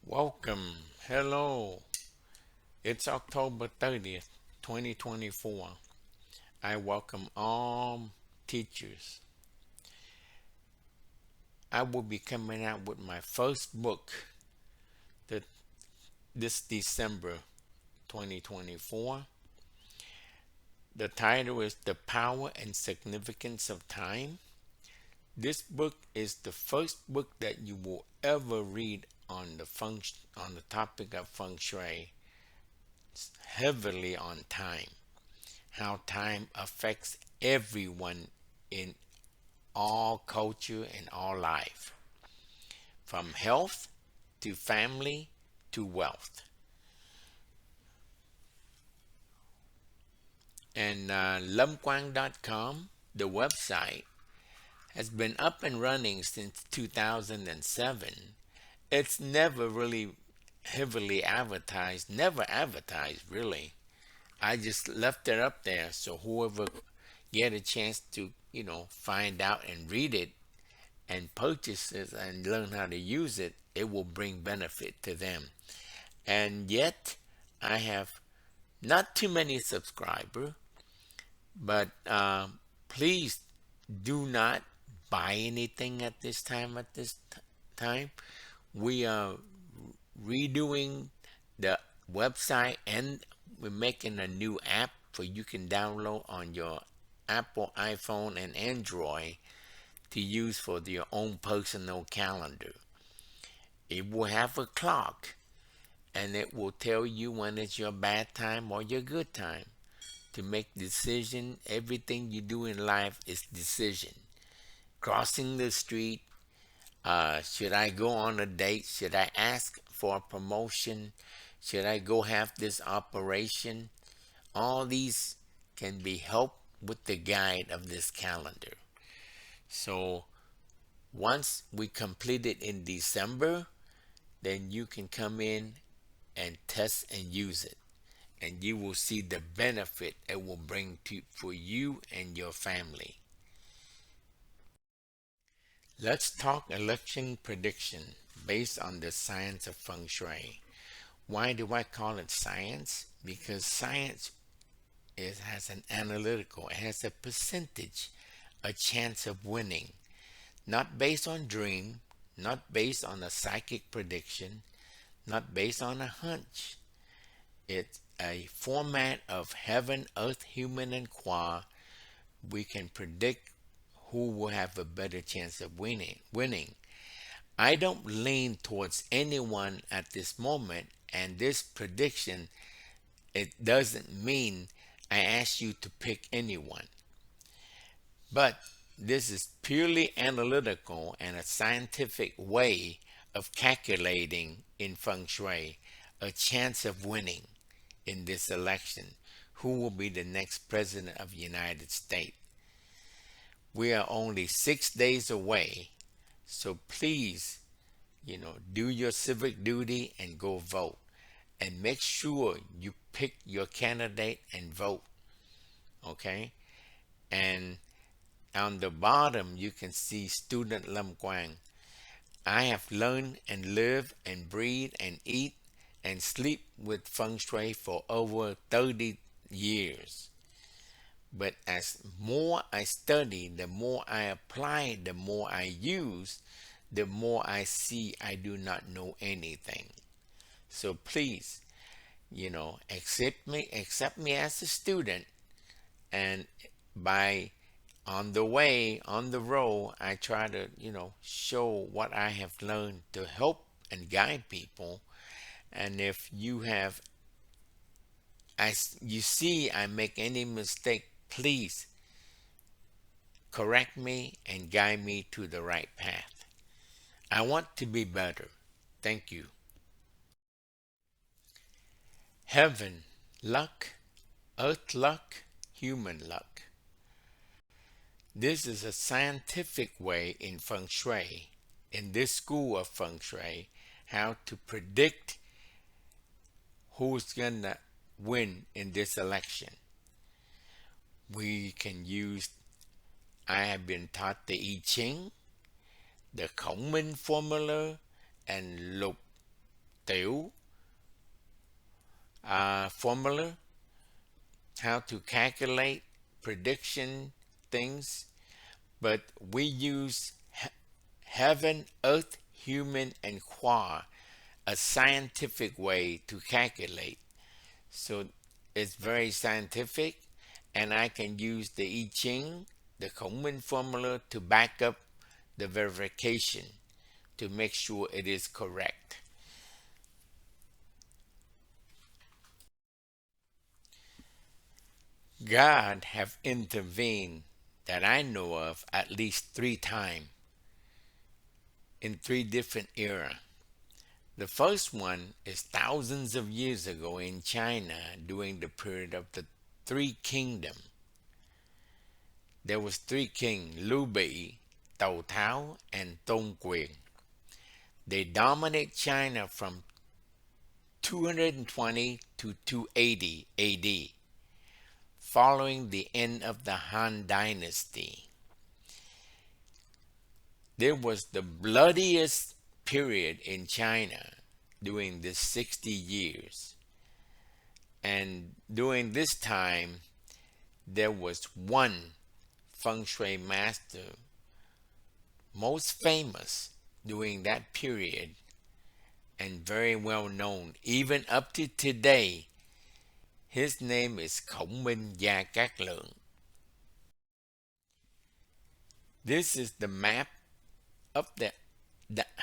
Welcome. Hello. It's October 30th, 2024. I welcome all teachers. I will be coming out with my first book that this December 2024. The title is The Power and Significance of Time. This book is the first book that you will ever read on the topic of feng shui, heavily on time. How time affects everyone in all culture and all life, from health to family to wealth. And lumquang.com, the website, has been up and running since 2007. It's never really heavily advertised, never advertised really. I just left it up there so whoever get a chance to, find out and read it and purchase it and learn how to use it, it will bring benefit to them. And yet, I have not too many subscribers, but please do not buy anything at this time. Time, we are redoing the website and we're making a new app for you can download on your Apple iPhone and Android to use for your own personal calendar. It will have a clock and it will tell you when it's your bad time or your good time to make decision. Everything you do in life is decision. Crossing the street, should I go on a date? Should I ask for a promotion? Should I go have this operation? All these can be helped with the guide of this calendar. So once we complete it in December, then you can come in and test and use it. And you will see the benefit it will bring for you and your family. Let's talk election prediction based on the science of feng shui. Why do I call it science? Because science has an analytical, it has a percentage, a chance of winning, not based on dream, not based on a psychic prediction, not based on a hunch. It's a format of heaven, earth, human, and qua. We can predict who will have a better chance of winning. I don't lean towards anyone at this moment, and this prediction, it doesn't mean I ask you to pick anyone. But this is purely analytical and a scientific way of calculating in feng shui a chance of winning in this election. Who will be the next president of the United States? We are only 6 days away, so please, do your civic duty and go vote. And make sure you pick your candidate and vote. Okay? And on the bottom, you can see Student Lam Quang. I have learned and live and breathe and eat and sleep with feng shui for over 30 years. But as more I study, the more I apply, the more I use, the more I see I do not know anything. So please, accept me as a student, and by on the way, on the road, I try to, show what I have learned to help and guide people. And if you see I make any mistake, please correct me and guide me to the right path. I want to be better. Thank you. Heaven, luck, earth luck, human luck. This is a scientific way in feng shui, in this school of feng shui, how to predict who's gonna win in this election. We can use, I have been taught the I Ching, the Khổng Minh formula, and Lục tiểu formula, how to calculate prediction things, but we use heaven, earth, human, and qua, a scientific way to calculate. So it's very scientific, and I can use the I Ching, the Khổng Minh formula, to back up the verification to make sure it is correct. God have intervened that I know of at least 3 times in 3 different eras. The first one is thousands of years ago in China during the period of the Three Kingdoms. There was 3 kings, Liu Bei, Tào Tháo, and Tôn Quyền. They dominated China from 220 to 280 AD, following the end of the Han Dynasty. There was the bloodiest period in China during this 60 years. And during this time, there was one feng shui master, most famous during that period, and very well known, even up to today. His name is Khổng Minh Gia Cát Lượng. This is the map of the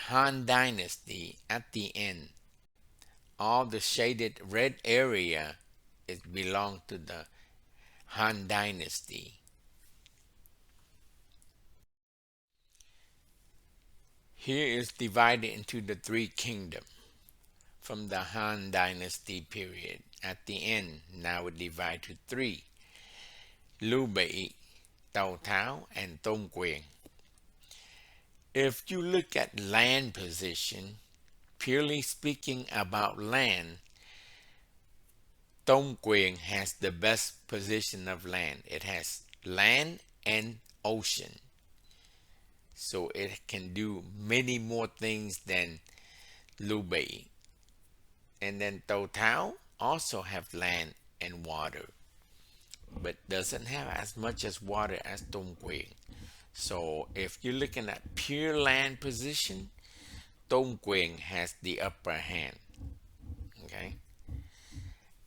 Han Dynasty at the end. All the shaded red area belong to the Han Dynasty. Here is divided into the 3 kingdoms from the Han Dynasty period. At the end, now it divided to 3. Liu Bei, Tào Tháo, and Tôn Quyền. If you look at land position, purely speaking about land, Tôn Quyền has the best position of land. It has land and ocean. So it can do many more things than Liu Bei. And then Tào Tháo also have land and water, but doesn't have as much as water as Tôn Quyền. So if you're looking at pure land position, Tôn Quyền has the upper hand. Okay?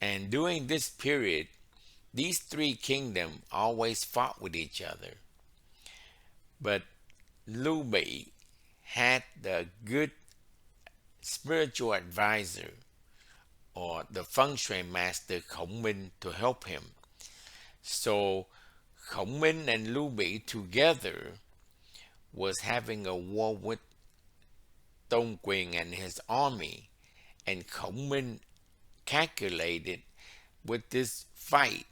And during this period, these 3 kingdoms always fought with each other. But Liu Bei had the good spiritual advisor or the feng shui master Khổng Minh to help him. So Khổng Minh and Liu Bei together was having a war with Tôn Quyền and his army, and Khổng Minh calculated with this fight,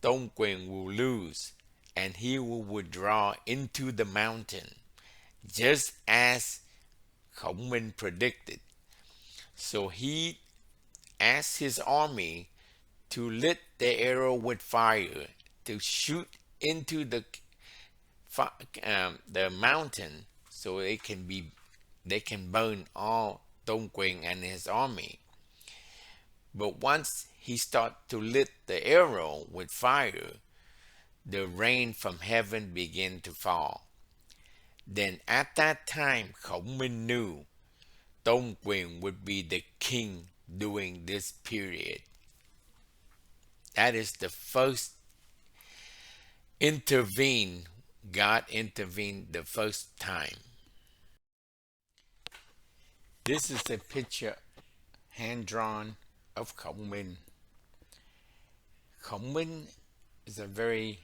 Tôn Quyền will lose and he will withdraw into the mountain, just as Khổng Minh predicted. So he asked his army to lit the arrow with fire to shoot into the mountain, so they can burn all Tôn Quyền and his army. But once he started to lit the arrow with fire, the rain from heaven began to fall. Then at that time, Khổng Minh knew Tôn Quyền would be the king during this period. That is the first God intervened the first time. This is a picture hand-drawn of Khổng Minh. Khổng Minh is a very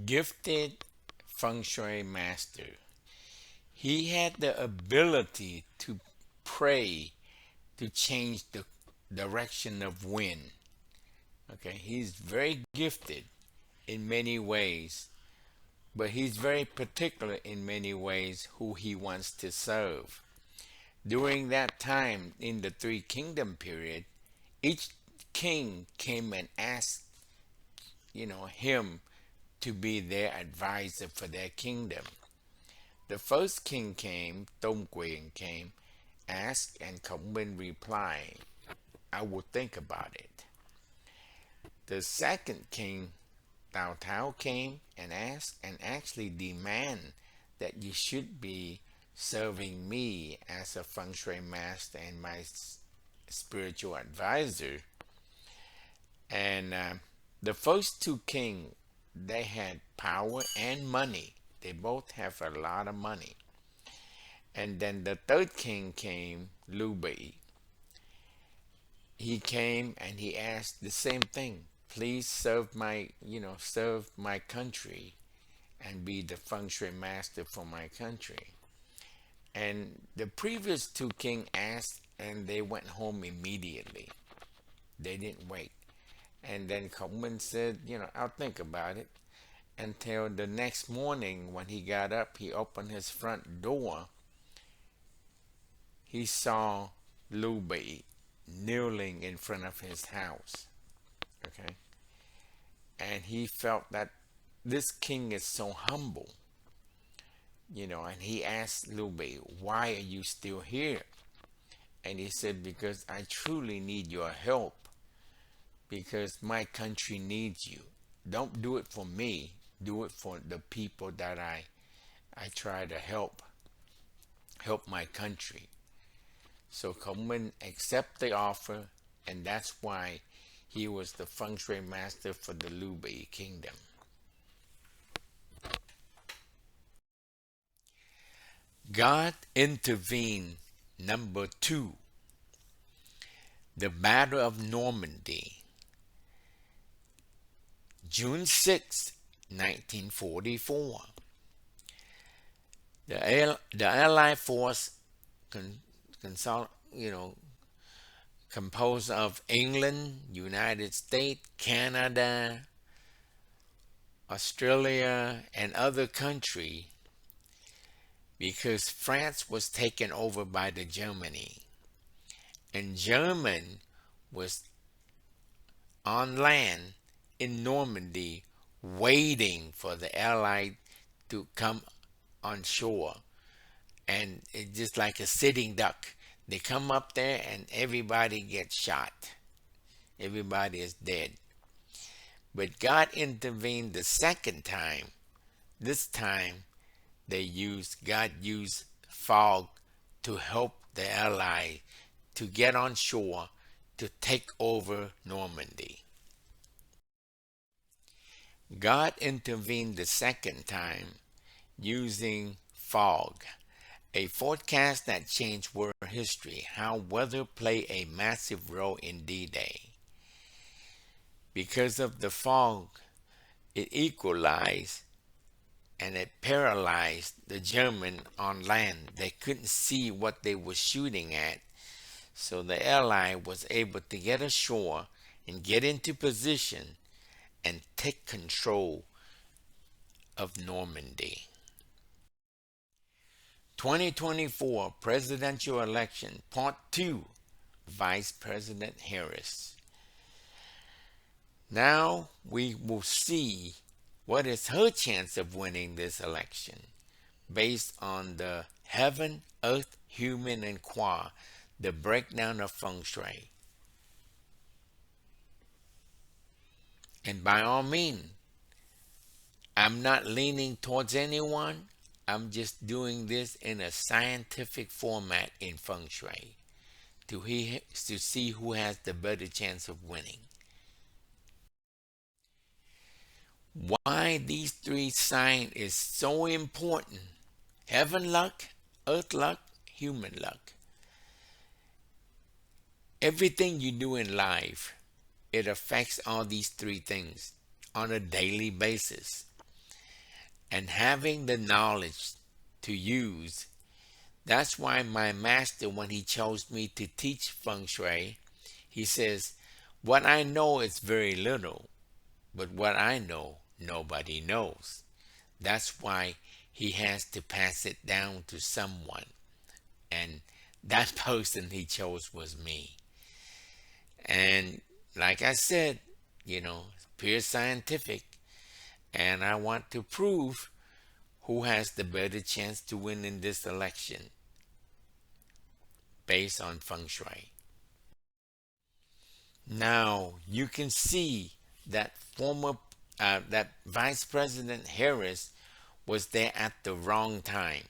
gifted feng shui master. He had the ability to pray to change the direction of wind. Okay, he's very gifted in many ways, but he's very particular in many ways who he wants to serve. During that time, in the 3 kingdom period, each king came and asked, him to be their advisor for their kingdom. The first king came, Tông Quyền came, asked, and Khổng Minh replied, I will think about it. The second king, Tào Tháo, came and asked and actually demand that you should be serving me as a feng shui master and my spiritual advisor. And the first two kings, they had power and money. They both have a lot of money. And then the third king came, Lưu Bị. He came and he asked the same thing. Please serve my, serve my country and be the feng shui master for my country. And the previous two kings asked and they went home immediately. They didn't wait. And then Khổng Minh said, I'll think about it. Until the next morning when he got up, he opened his front door. He saw Lưu Bị kneeling in front of his house. Okay? And he felt that this king is so humble. And he asked Lưu Bị, why are you still here? And he said, because I truly need your help. Because my country needs you. Don't do it for me. Do it for the people that I try to help my country. So Khổng Minh accepted the offer, and that's why he was the feng shui master for the Lưu Bị kingdom. God intervened. Number 2, the Battle of Normandy. June 6, 1944. The Allied force composed of England, United States, Canada, Australia, and other countries, because France was taken over by the Germany, and German was on land in Normandy waiting for the Allied to come on shore. And it's just like a sitting duck. They come up there and everybody gets shot. Everybody is dead. But God intervened the second time. This time God used fog to help the Allies to get on shore to take over Normandy. God intervened the second time using fog, a forecast that changed world history, how weather played a massive role in D-Day. Because of the fog, it equalized and it paralyzed the German on land. They couldn't see what they were shooting at, so the Ally was able to get ashore and get into position and take control of Normandy. 2024 presidential election, part 2, Vice President Harris. Now we will see what is her chance of winning this election based on the heaven, earth, human, and qua, the breakdown of feng shui. And by all means, I'm not leaning towards anyone. I'm just doing this in a scientific format in feng shui to see who has the better chance of winning. Why these 3 signs is so important: heaven luck, earth luck, human luck. Everything you do in life, it affects all these 3 things on a daily basis. And having the knowledge to use, that's why my master, when he chose me to teach feng shui, he says, what I know is very little, but what I know, nobody knows. That's why he has to pass it down to someone. And that person he chose was me. And like I said, pure scientific. And I want to prove who has the better chance to win in this election based on feng shui. Now you can see that that Vice President Harris was there at the wrong time.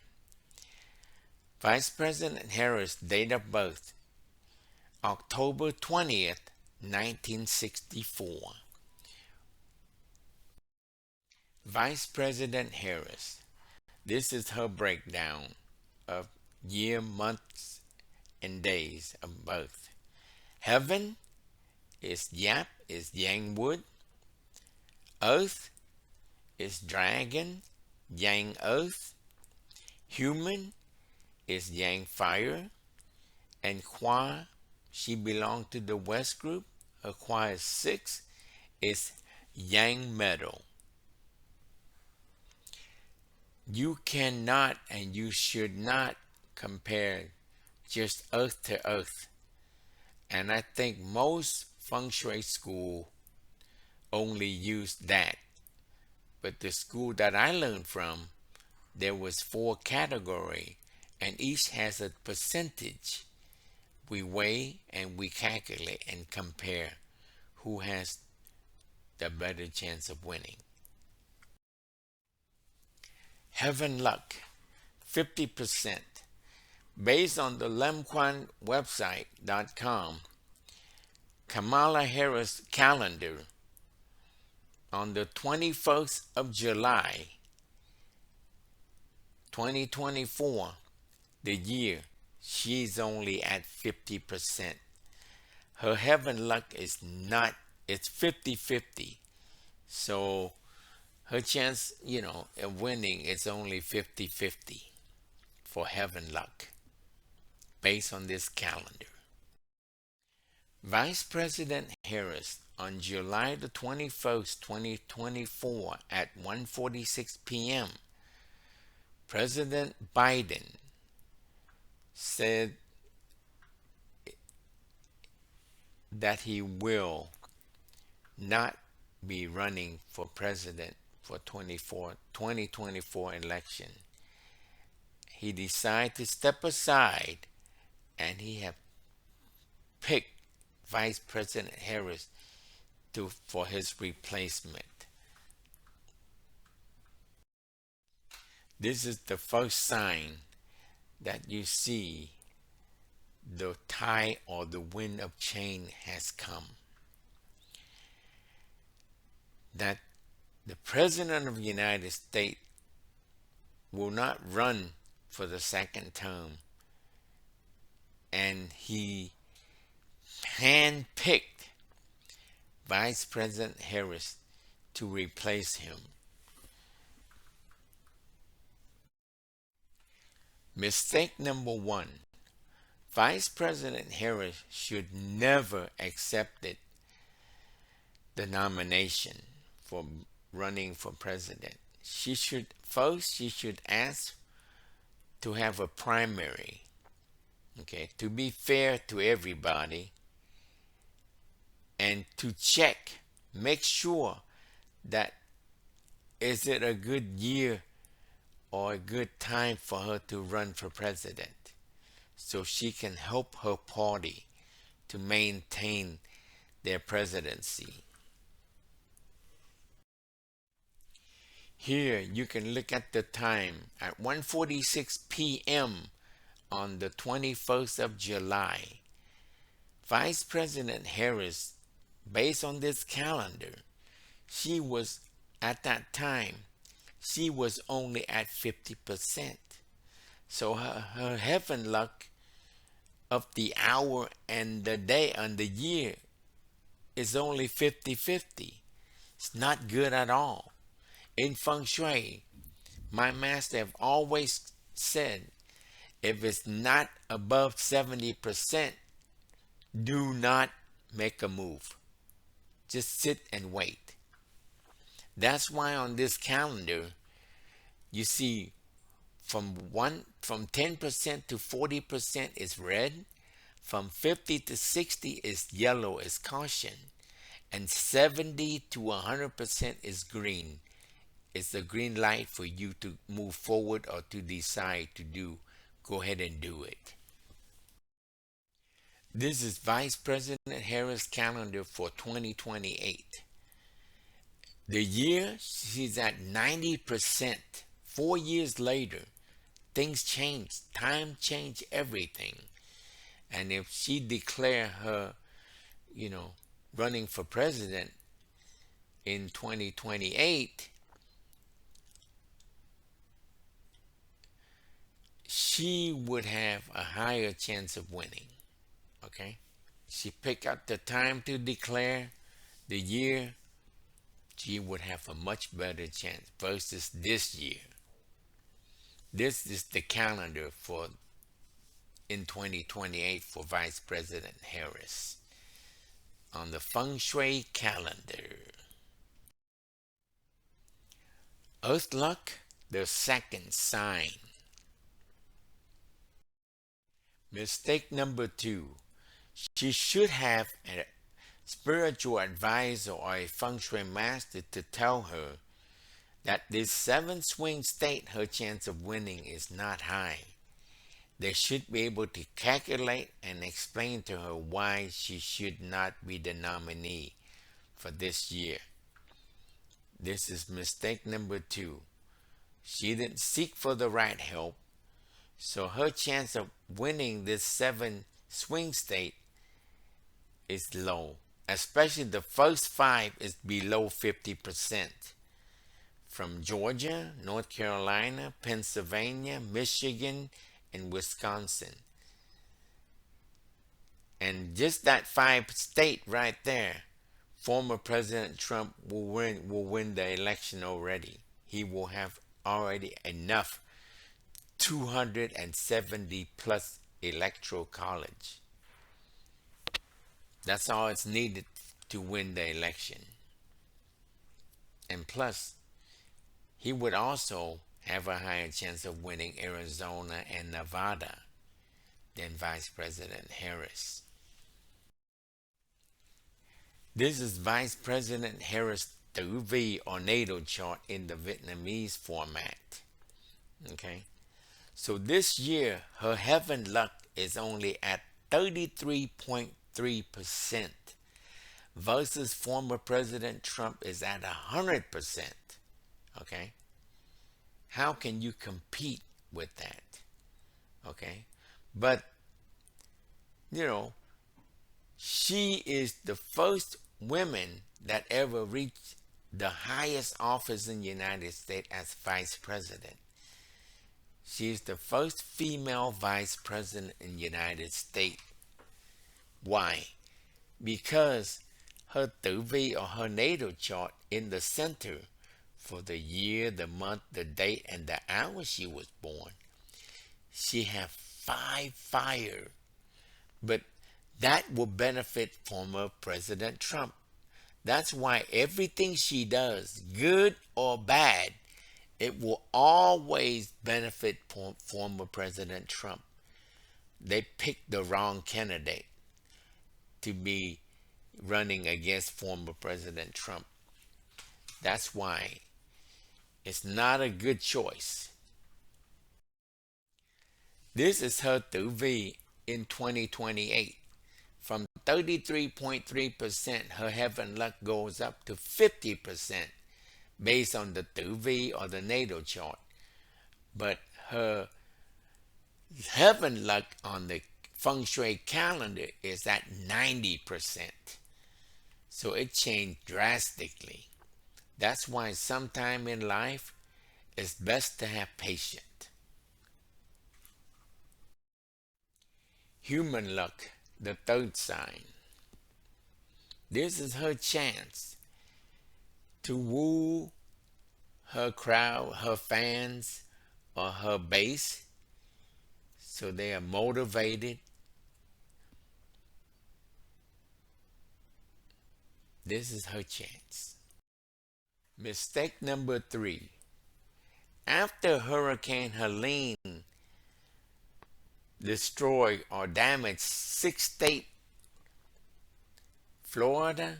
Vice President Harris' date of birth, October 20th, 1964. Vice President Harris, this is her breakdown of year, months, and days of birth. Heaven is Yap, is Yang Wood. Earth is Dragon, Yang Earth. Human is Yang Fire. And Hua, she belonged to the West group. Her Hua is 6, is Yang Metal. You cannot and you should not compare just Earth to Earth. And I think most feng shui school only used that. But the school that I learned from, there was 4 categories, and each has a percentage. We weigh and we calculate and compare who has the better chance of winning. Heaven Luck, 50%. Based on the lemquanwebsite.com, Kamala Harris calendar, on the 21st of July, 2024, the year, she's only at 50%. Her heaven luck is not, it's 50-50. So her chance, of winning is only 50-50 for heaven luck, based on this calendar. Vice President Harris, on July the 21st, 2024 at 1:46 p.m., President Biden said that he will not be running for president for 2024 election. He decided to step aside, and he have picked Vice President Harris for his replacement. This is the first sign that you see the tide or the wind of change has come. That the President of the United States will not run for the second term, and he handpicked Vice President Harris to replace him. Mistake number 1. Vice President Harris should never accepted the nomination for running for president. She should ask to have a primary, to be fair to everybody, and to check, make sure that is it a good year or a good time for her to run for president, so she can help her party to maintain their presidency. Here you can look at the time at 1:46 p.m. on the 21st of July. Vice President Harris, based on this calendar, she was at that time, she was only at 50%. So her heaven luck of the hour and the day and the year is only 50-50. It's not good at all. In feng shui, my master have always said, if it's not above 70%, do not make a move. Just sit and wait. That's why on this calendar, you see from 10% to 40% is red, from 50 to 60 is yellow, is caution, and 70 to 100% is green, it's a green light for you to move forward or to decide to do. Go ahead and do it. This is Vice President Harris' calendar for 2028. The year she's at 90%. 4 years later, things change. Time change everything. And if she declare her, you know, running for president in 2028, she would have a higher chance of winning. Okay? She pick out the time to declare the year, she would have a much better chance versus this year. This is the calendar for in 2028 for Vice President Harris on the Feng Shui calendar. Earth luck, the second sign. Mistake number 2. She should have a spiritual advisor or a Feng Shui master to tell her that this 7th swing state, her chance of winning is not high. They should be able to calculate and explain to her why she should not be the nominee for this year. This is mistake number 2. She didn't seek for the right help, so her chance of winning this 7 swing state is low. Especially the first 5 is below 50%. From Georgia, North Carolina, Pennsylvania, Michigan, and Wisconsin. And just that 5 state right there, former President Trump will win the election already. He will have already enough 270 plus electoral college. That's all it's needed to win the election. And plus, he would also have a higher chance of winning Arizona and Nevada than Vice President Harris. This is Vice President Harris' Tử Vi or natal chart in the Vietnamese format. Okay, so this year her heaven luck is only at 33.3% versus former President Trump is at 100%. Okay, how can you compete with that? Okay, but you know, she is the first woman that ever reached the highest office in the United States as vice president. She is the first female vice president in the United States. Why? Because her Tử Vi or her natal chart in the center for the year, the month, the date, and the hour she was born, she have 5 fire. But that will benefit former President Trump. That's why everything she does, good or bad, it will always benefit former President Trump. They picked the wrong candidate to be running against former President Trump. That's why it's not a good choice. This is her Tử Vi in 2028. From 33.3%, her heaven luck goes up to 50% based on the Tử Vi or the natal chart. But her heaven luck on the Feng Shui calendar is at 90%. So it changed drastically. That's why sometime in life it's best to have patience. Human luck, the 3rd sign. This is her chance to woo her crowd, her fans, or her base, so they are motivated. This is her chance. Mistake number 3. After Hurricane Helene destroyed or damaged 6 states, Florida,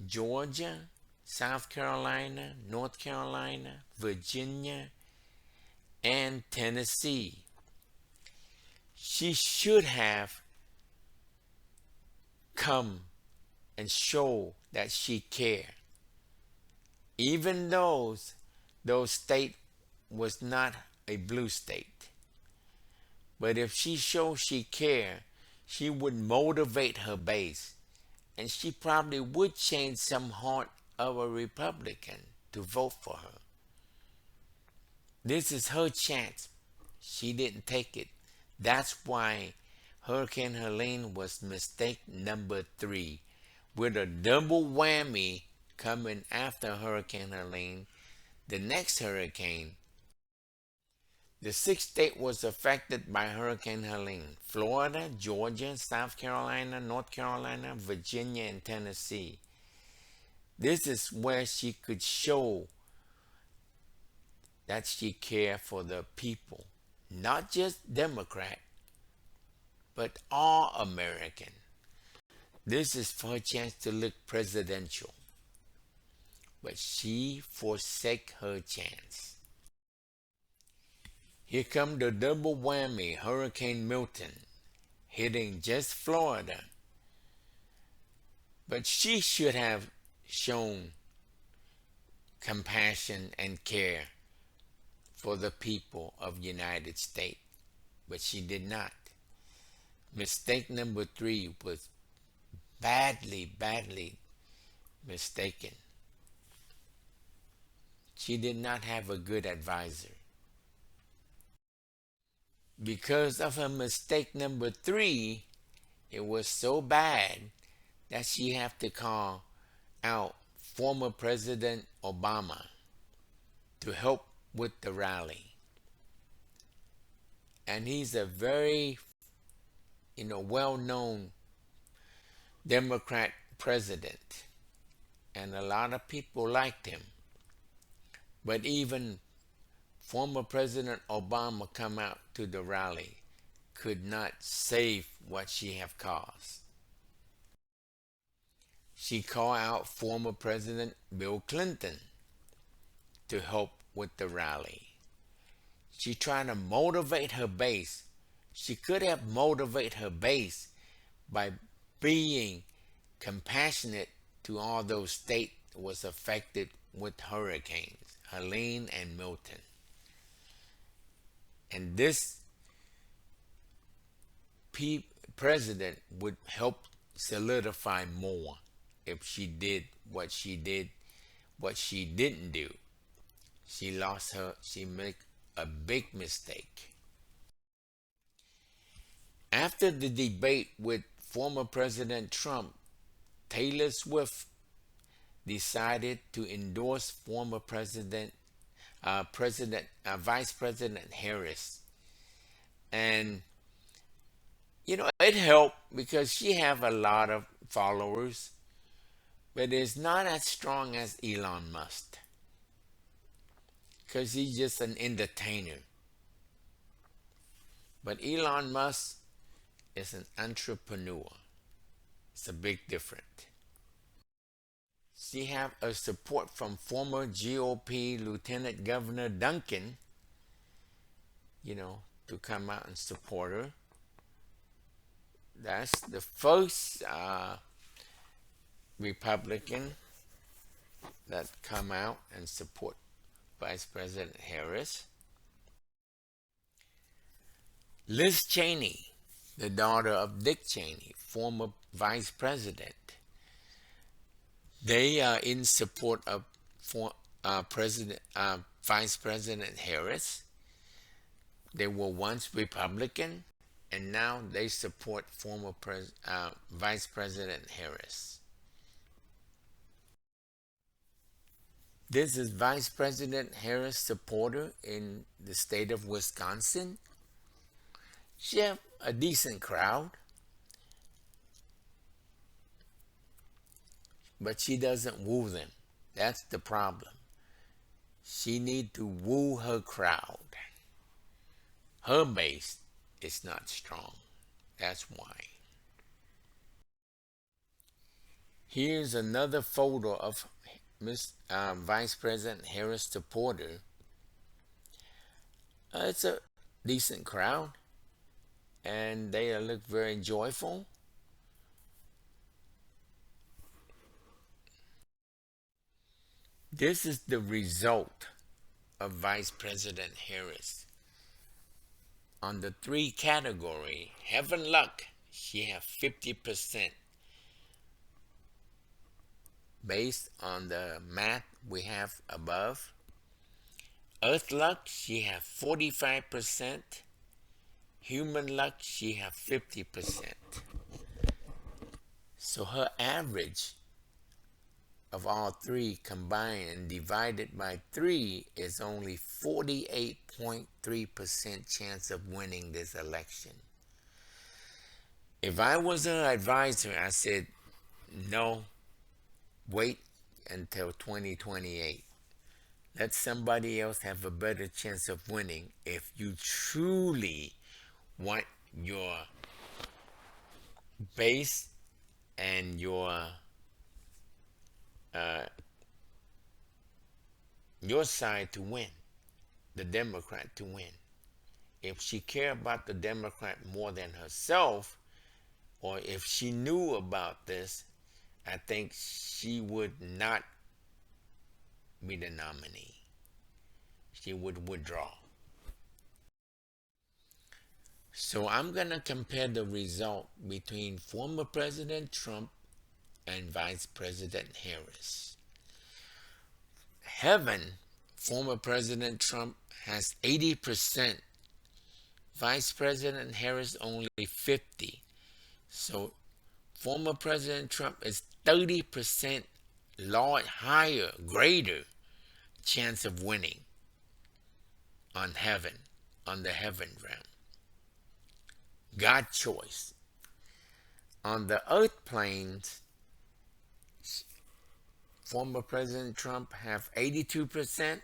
Georgia, South Carolina, North Carolina, Virginia, and Tennessee. She should have come and show that she cared. Even those state was not a blue state. But if she shows she care, she would motivate her base, and she probably would change some heart of a Republican to vote for her. This is her chance. She didn't take it. That's why Hurricane Helene was mistake number 3, with a double whammy coming after Hurricane Helene, the next hurricane. The 6th state was affected by Hurricane Helene: Florida, Georgia, South Carolina, North Carolina, Virginia, and Tennessee. This is where she could show that she cared for the people, not just Democrat, but all American. This is for her chance to look presidential. But she forsake her chance. Here come the double whammy, Hurricane Milton, hitting just Florida. But she should have shown compassion and care for the people of the United States, but she did not. Mistake number 3 was badly mistaken. She did not have a good advisor. Because of her mistake number 3, it was so bad that she had to call out former President Obama to help with the rally. And he's a very, well-known Democrat president. And a lot of people liked him. But even former President Obama come out to the rally could not save what she have caused. She called out former President Bill Clinton to help with the rally. She tried to motivate her base. She could have motivated her base by being compassionate to all those states that was affected with hurricanes, Helene and Milton. And this president would help solidify more if she did what she didn't do. She made a big mistake. After the debate with former President Trump, Taylor Swift decided to endorse former Vice President Harris. And, it helped because she have a lot of followers, but it's not as strong as Elon Musk, because he's just an entertainer. But Elon Musk is an entrepreneur. It's a big difference. She have a support from former GOP Lieutenant Governor Duncan, to come out and support her. That's the first Republican that come out and support Vice President Harris. Liz Cheney, the daughter of Dick Cheney, former vice president, they are in support of Vice President Harris. They were once Republican, and now they support former Vice President Harris. This is Vice President Harris' supporter in the state of Wisconsin. She have a decent crowd, but she doesn't woo them. That's the problem. She need to woo her crowd. Her base is not strong. That's why. Here's another photo of Vice President Harris supporter, it's a decent crowd, and they look very joyful. This is the result of Vice President Harris. On the three category, Heaven Luck, she have 50%. Based on the math we have above. Earth Luck, she have 45%. Human Luck, she have 50%. So her average of all three combined and divided by 3 is only 48.3% chance of winning this election. If I was her advisor, I said, no, wait until 2028. Let somebody else have a better chance of winning if you truly want your base and your side to win, the Democrat to win. If she cared about the Democrat more than herself, or if she knew about this, I think she would not be the nominee. She would withdraw. So I'm going to compare the result between former President Trump and Vice President Harris. Heaven, former President Trump has 80%. Vice President Harris only 50%. So former President Trump is 30% higher, greater chance of winning on the heaven realm. God choice. On the earth planes, former President Trump have 82%.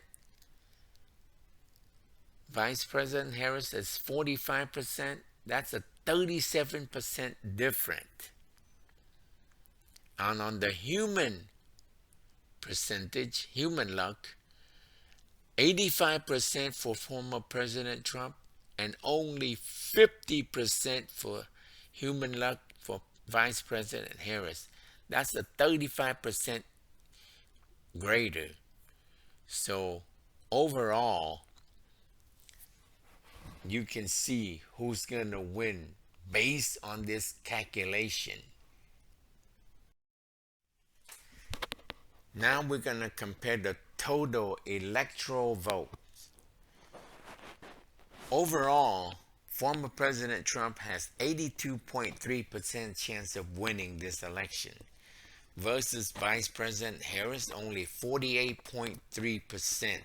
Vice President Harris is 45%. That's a 37% different. And on the human percentage, human luck, 85% for former President Trump and only 50% for human luck for Vice President Harris. That's a 35% greater. So overall, you can see who's going to win based on this calculation. Now we're going to compare the total electoral votes. Overall, former President Trump has 82.3% chance of winning this election versus Vice President Harris only 48.3%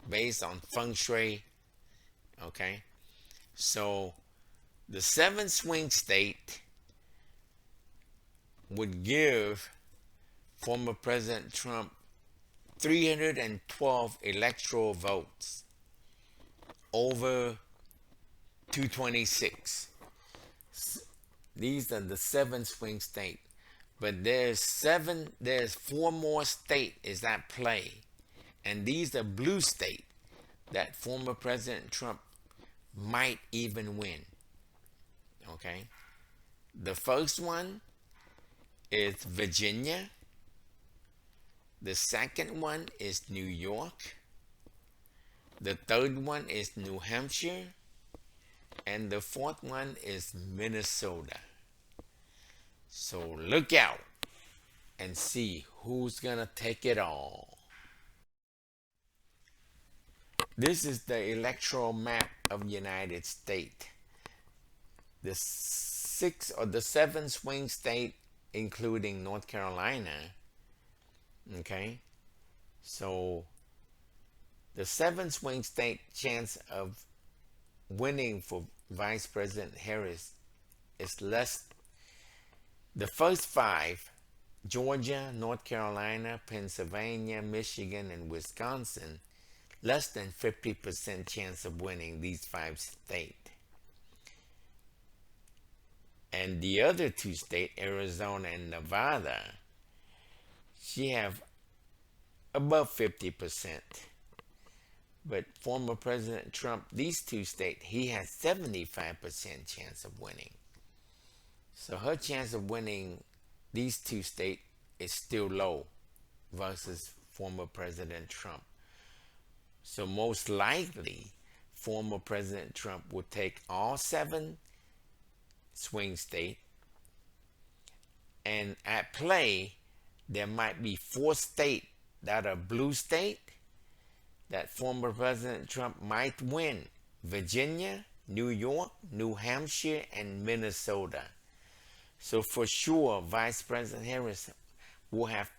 based on feng shui. Okay, so the 7 swing state would give former President Trump 312 electoral votes over 226. These are the 7 swing states. But there's 4 more states is at play. And these are blue states that former President Trump might even win. Okay? The first one is Virginia. The second one is New York. The third one is New Hampshire. And the fourth one is Minnesota. So look out and see who's going to take it all. This is the electoral map of the United States. The 7 swing states, including North Carolina. Okay, so the 7 swing state chance of winning for Vice President Harris is less. The first 5, Georgia, North Carolina, Pennsylvania, Michigan, and Wisconsin, less than 50% chance of winning these 5 states. And the other 2 states, Arizona and Nevada, she have above 50%. But former President Trump, these two states, he has 75% chance of winning. So her chance of winning these two states is still low versus former President Trump. So most likely, former President Trump will take all 7 swing states, and at play, there might be 4 states that are blue state that former President Trump might win: Virginia, New York, New Hampshire, and Minnesota. So for sure, Vice President Harris will have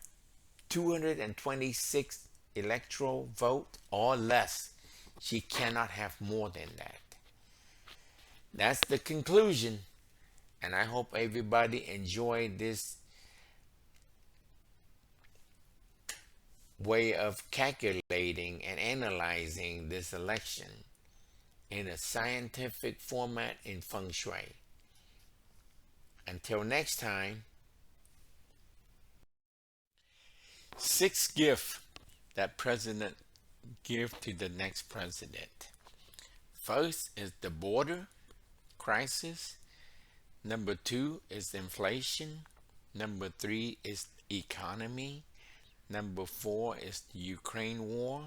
226 electoral vote or less. She cannot have more than that. That's the conclusion, and I hope everybody enjoyed this way of calculating and analyzing this election in a scientific format in feng shui. Until next time, 6 gifts that president give to the next president. First is the border crisis. Number 2 is inflation. Number 3 is economy. Number 4 is the Ukraine war.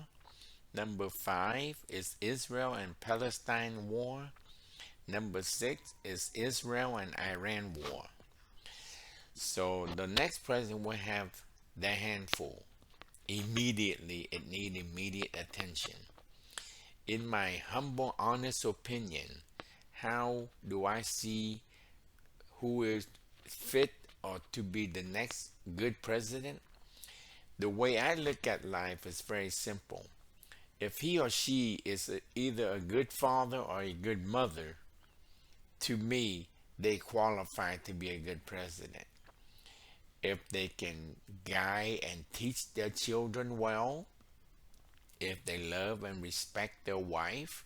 Number 5 is Israel and Palestine war. Number 6 is Israel and Iran war. So the next president will have their handful. Immediately, it needs immediate attention. In my humble, honest opinion, how do I see who is fit or to be the next good president? The way I look at life is very simple. If he or she is either a good father or a good mother, to me, they qualify to be a good president. If they can guide and teach their children well, if they love and respect their wife,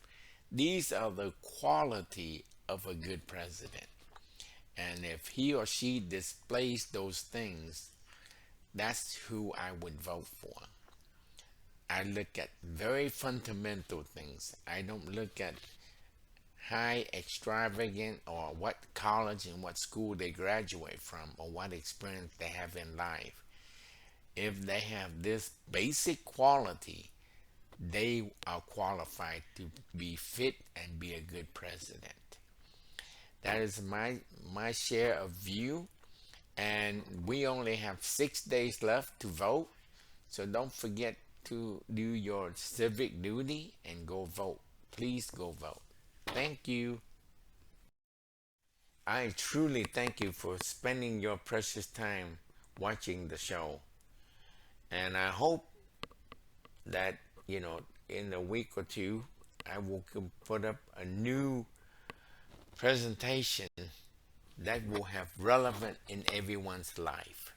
these are the quality of a good president. And if he or she displays those things, that's who I would vote for. I look at very fundamental things. I don't look at high, extravagant, or what college and what school they graduate from, or what experience they have in life. If they have this basic quality, they are qualified to be fit and be a good president. That is my share of view, and we only have 6 days left to vote, so don't forget to do your civic duty and go vote. Please go vote. Thank you. I truly thank you for spending your precious time watching the show. And I hope that, in a week or two, I will put up a new presentation that will have relevant in everyone's life.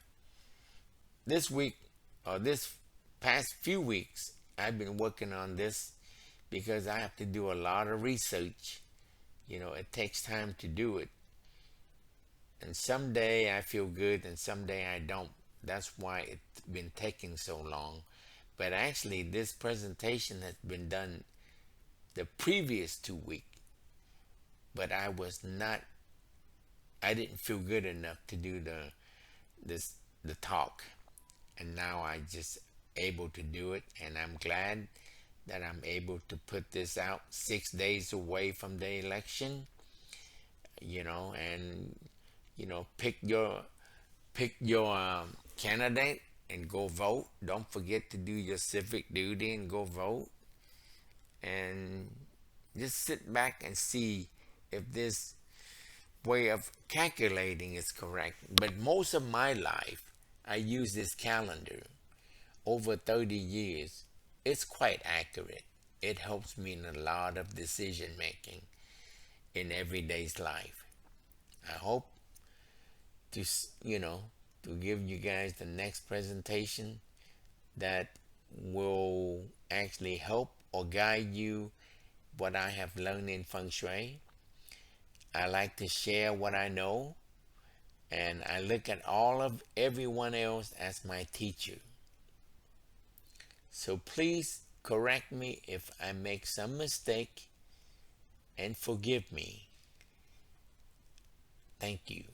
This week, or this past few weeks, I've been working on this because I have to do a lot of research. It takes time to do it. And someday I feel good and someday I don't. That's why it's been taking so long. But actually, this presentation has been done the previous 2 weeks. But I didn't feel good enough to do the talk. And now I just able to do it, and I'm glad that I'm able to put this out 6 days away from the election, and pick your candidate and go vote. Don't forget to do your civic duty and go vote, and just sit back and see if this way of calculating is correct. But most of my life, I use this calendar. Over 30 years, it's quite accurate. It helps me in a lot of decision making in everyday's life. I hope to give you guys the next presentation that will actually help or guide you what I have learned in feng shui. I like to share what I know, and I look at everyone else as my teacher. So please correct me if I make some mistake and forgive me. Thank you.